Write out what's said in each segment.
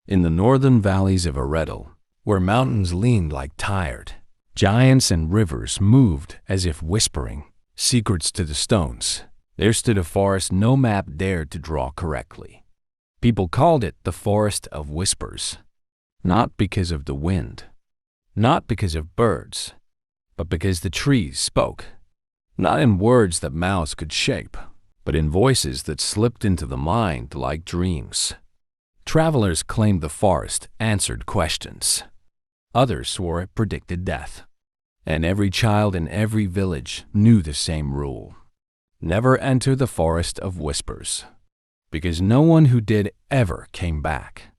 In the northern valleys of Eredal, where mountains leaned like tired giants and rivers moved as if whispering secrets to the stones, there stood a forest no map dared to draw correctly. People called it the Forest of Whispers, not because of the wind, not because of birds, but because the trees spoke, not in words that mouths could shape, but in voices that slipped into the mind like dreams. Travelers claimed the forest answered questions. Others swore it predicted death. And every child in every village knew the same rule. Never enter the Forest of Whispers, because no one who did ever came back,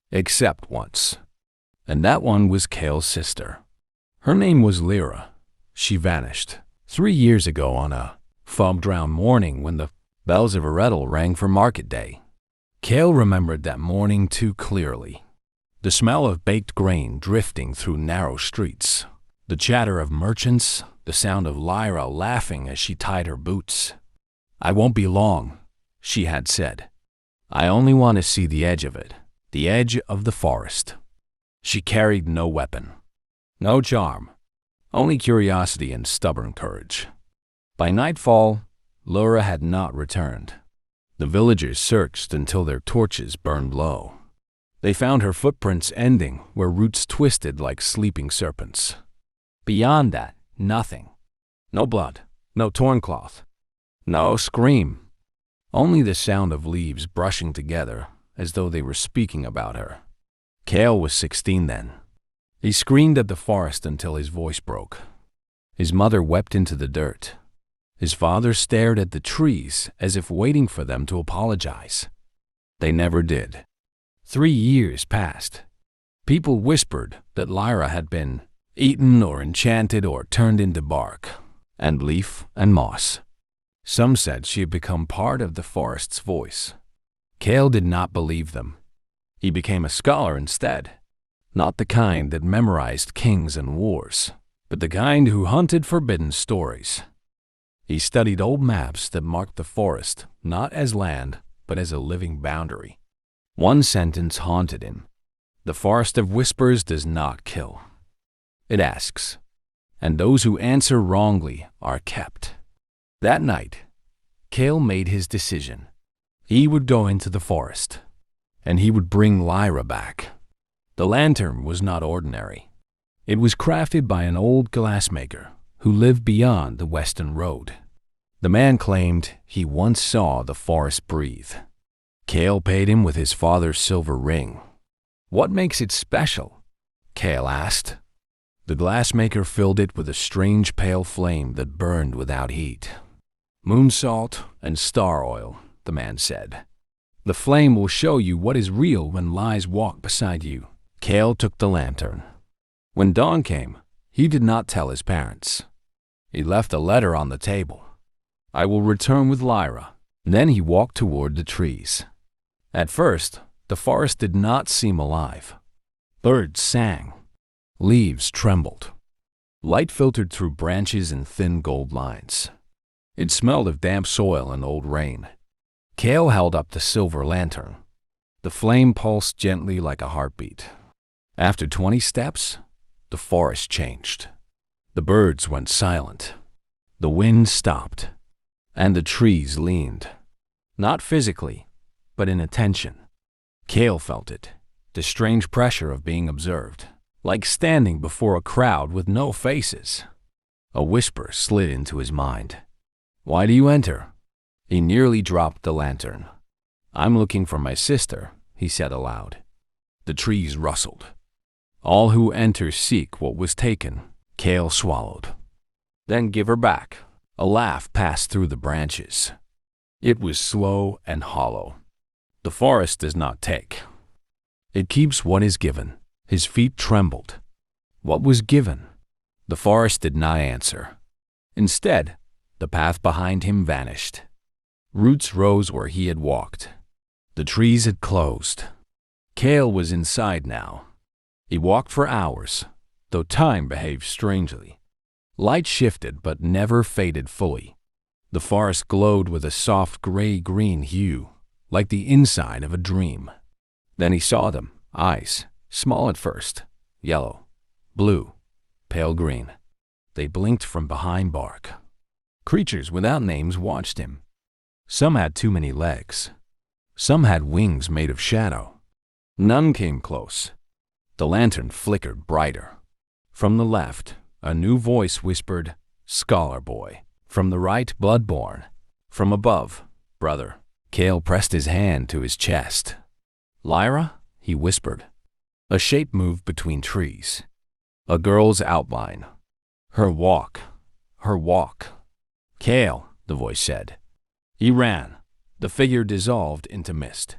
except once. And that one was Kael's sister. Her name was Lyra. She vanished 3 years ago on a fog-drowned morning when the bells of Eredal rang for market day. Kael remembered that morning too clearly. The smell of baked grain drifting through narrow streets, the chatter of merchants, the sound of Lyra laughing as she tied her boots. "I won't be long," she had said. "I only want to see the edge of it, the edge of the forest." She carried no weapon, no charm, only curiosity and stubborn courage. By nightfall, Lyra had not returned. The villagers searched until their torches burned low. They found her footprints ending where roots twisted like sleeping serpents. Beyond that, nothing. No blood, no torn cloth, no scream. Only the sound of leaves brushing together as though they were speaking about her. Kael was 16 then. He screamed at the forest until his voice broke. His mother wept into the dirt. His father stared at the trees as if waiting for them to apologize. They never did. 3 years passed. People whispered that Lyra had been eaten or enchanted or turned into bark and leaf and moss. Some said she had become part of the forest's voice. Kael did not believe them. He became a scholar instead, not the kind that memorized kings and wars, but the kind who hunted forbidden stories. He studied old maps that marked the forest not as land, but as a living boundary. One sentence haunted him: "The Forest of Whispers does not kill. It asks, and those who answer wrongly are kept." That night, Kael made his decision. He would go into the forest, and he would bring Lyra back. The lantern was not ordinary. It was crafted by an old glassmaker who lived beyond the western road. The man claimed he once saw the forest breathe. Kael paid him with his father's silver ring. "What makes it special?" Kael asked. The glassmaker filled it with a strange pale flame that burned without heat. "Moon salt and star oil," the man said. "The flame will show you what is real when lies walk beside you." Kael took the lantern. When dawn came, he did not tell his parents. He left a letter on the table. "I will return with Lyra." Then he walked toward the trees. At first, the forest did not seem alive. Birds sang. Leaves trembled. Light filtered through branches in thin gold lines. It smelled of damp soil and old rain. Kael held up the silver lantern. The flame pulsed gently like a heartbeat. After 20 steps, the forest changed. The birds went silent. The wind stopped, and the trees leaned. Not physically, but in attention. Kael felt it, the strange pressure of being observed, like standing before a crowd with no faces. A whisper slid into his mind. "Why do you enter?" He nearly dropped the lantern. "I'm looking for my sister," he said aloud. The trees rustled. "All who enter seek what was taken." Kael swallowed. "Then give her back." A laugh passed through the branches. It was slow and hollow. "The forest does not take. It keeps what is given." His feet trembled. What was given? The forest did not answer. Instead, the path behind him vanished. Roots rose where he had walked. The trees had closed. Kael was inside now. He walked for hours, though time behaved strangely. Light shifted but never faded fully. The forest glowed with a soft gray-green hue, like the inside of a dream. Then he saw them, Eyes, small at first, yellow, blue, pale green. They blinked from behind bark. Creatures without names watched him. Some had too many legs. Some had wings made of shadow. None came close. The lantern flickered brighter. From the left, a new voice whispered, "Scholar boy." From the right, "Bloodborne." From above, "Brother." Kael pressed his hand to his chest. "Lyra?" he whispered. A shape moved between trees. A girl's outline. Her walk. Her walk. "Kael," the voice said. He ran. The figure dissolved into mist.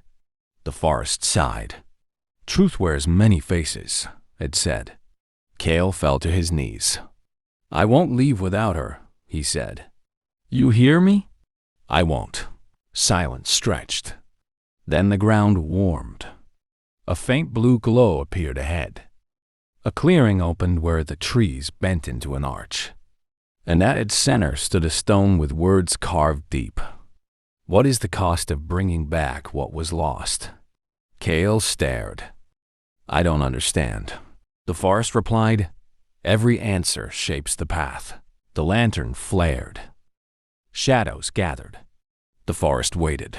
The forest sighed. "Truth wears many faces," it said. Kael fell to his knees. "I won't leave without her," he said. "You hear me?" "I won't." Silence stretched. Then the ground warmed. A faint blue glow appeared ahead. A clearing opened where the trees bent into an arch. And at its center stood a stone with words carved deep. "What is the cost of bringing back what was lost?" Kael stared. "I don't understand." The forest replied, "Every answer shapes the path." The lantern flared. Shadows gathered. The forest waited.